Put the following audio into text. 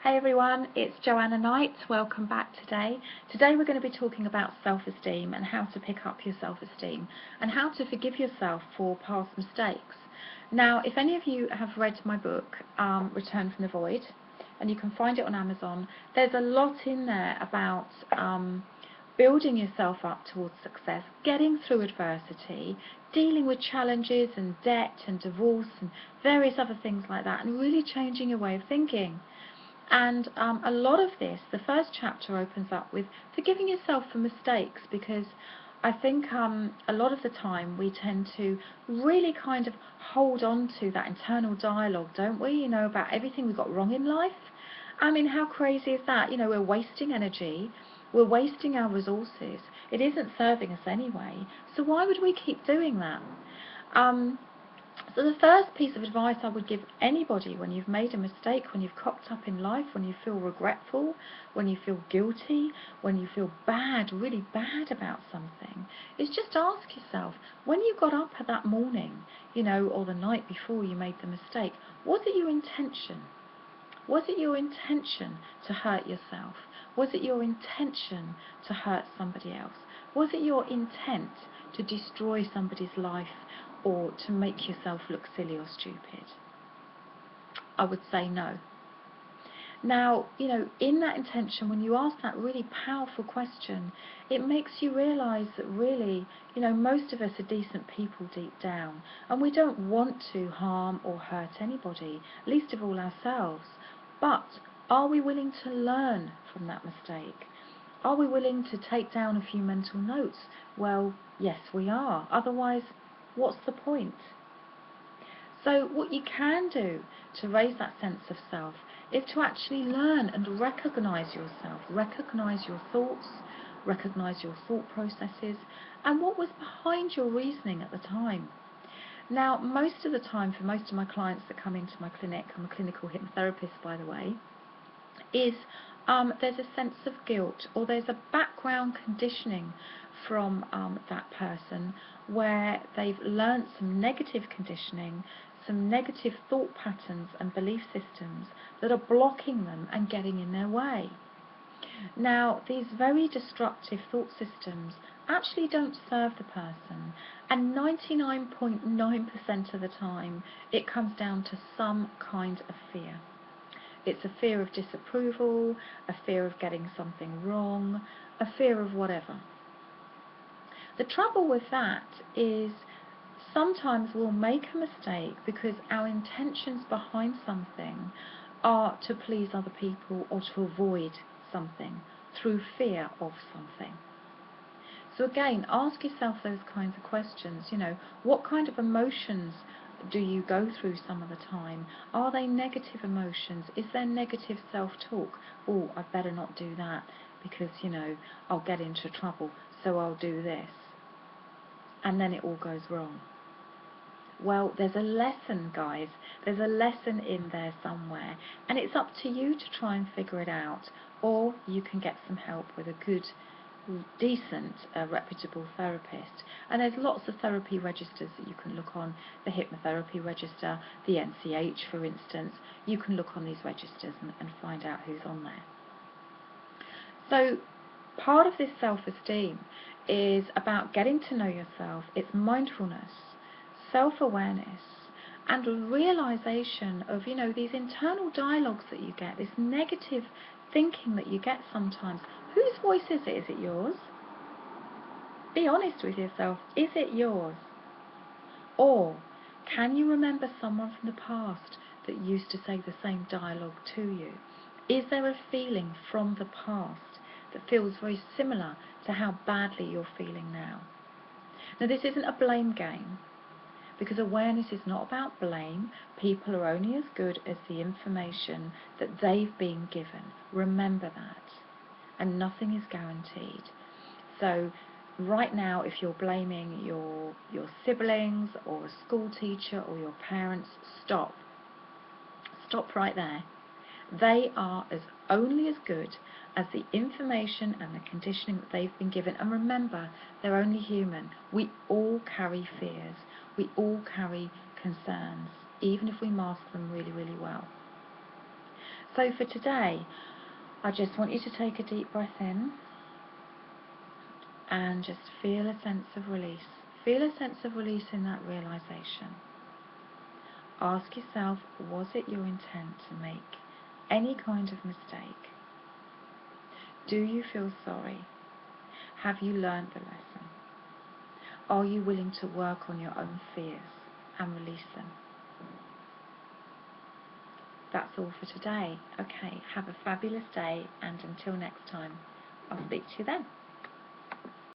Hey everyone, it's Joanna Knight. Welcome back today. Today we're going to be talking about self-esteem and how to pick up your self-esteem and how to forgive yourself for past mistakes. Now, if any of you have read my book, Return from the Void, and you can find it on Amazon, there's a lot in there about building yourself up towards success, getting through adversity, dealing with challenges and debt and divorce and various other things like that, and really changing your way of thinking. And a lot of this, the first chapter opens up with forgiving yourself for mistakes, because I think a lot of the time we tend to really kind of hold on to that internal dialogue, don't we? You know, about everything we got wrong in life. I mean, how crazy is that? You know, we're wasting energy, we're wasting our resources. It isn't serving us anyway. So why would we keep doing that? So the first piece of advice I would give anybody when you've made a mistake, when you've cocked up in life, when you feel regretful, when you feel guilty, when you feel bad, really bad about something, is just ask yourself, when you got up that morning, you know, or the night before you made the mistake, was it your intention? Was it your intention to hurt yourself? Was it your intention to hurt somebody else? Was it your intent to destroy somebody's life or to make yourself look silly or stupid? I would say no. Now, you know, in that intention, when you ask that really powerful question, it makes you realise that really, you know, most of us are decent people deep down, and we don't want to harm or hurt anybody, least of all ourselves. But are we willing to learn from that mistake? Are we willing to take down a few mental notes? Well, yes, we are. Otherwise, what's the point? So what you can do to raise that sense of self is to actually learn and recognise yourself, recognise your thoughts, recognise your thought processes, and what was behind your reasoning at the time. Now, most of the time, for most of my clients that come into my clinic, I'm a clinical hypnotherapist, by the way, is there's a sense of guilt, or there's a background conditioning from that person where they've learnt some negative conditioning, some negative thought patterns and belief systems that are blocking them and getting in their way. Now, these very destructive thought systems actually don't serve the person, and 99.9% of the time it comes down to some kind of fear. It's a fear of disapproval, a fear of getting something wrong, a fear of whatever. The trouble with that is sometimes we'll make a mistake because our intentions behind something are to please other people or to avoid something through fear of something. So again, ask yourself those kinds of questions. You know, what kind of emotions do you go through some of the time? Are they negative emotions? Is there negative self-talk? Oh, I better not do that because, you know, I'll get into trouble, so I'll do this. And then it all goes wrong. Well, there's a lesson, guys. There's a lesson in there somewhere, and it's up to you to try and figure it out, or you can get some help with a good, decent, reputable therapist. And there's lots of therapy registers that you can look on, the hypnotherapy register, the NCH, for instance. You can look on these registers and find out who's on there. So part of this self-esteem is about getting to know yourself. It's mindfulness, self-awareness, and a realization of, you know, these internal dialogues that you get, this negative thinking that you get sometimes. Whose voice is it? Is it yours? Be honest with yourself. Is it yours? Or can you remember someone from the past that used to say the same dialogue to you? Is there a feeling from the past that feels very similar to how badly you're feeling now? Now, this isn't a blame game, because awareness is not about blame. People are only as good as the information that they've been given. Remember that. And nothing is guaranteed. So right now, if you're blaming your siblings or a school teacher or your parents, stop. Stop right there. They are only as good as the information and the conditioning that they've been given. And remember, they're only human. We all carry fears. We all carry concerns, even if we mask them really, really well. So for today, I just want you to take a deep breath in and just feel a sense of release. Feel a sense of release in that realization. Ask yourself, was it your intent to make any kind of mistake? Do you feel sorry? Have you learned the lesson? Are you willing to work on your own fears and release them? That's all for today. Okay, have a fabulous day, and until next time, I'll speak to you then.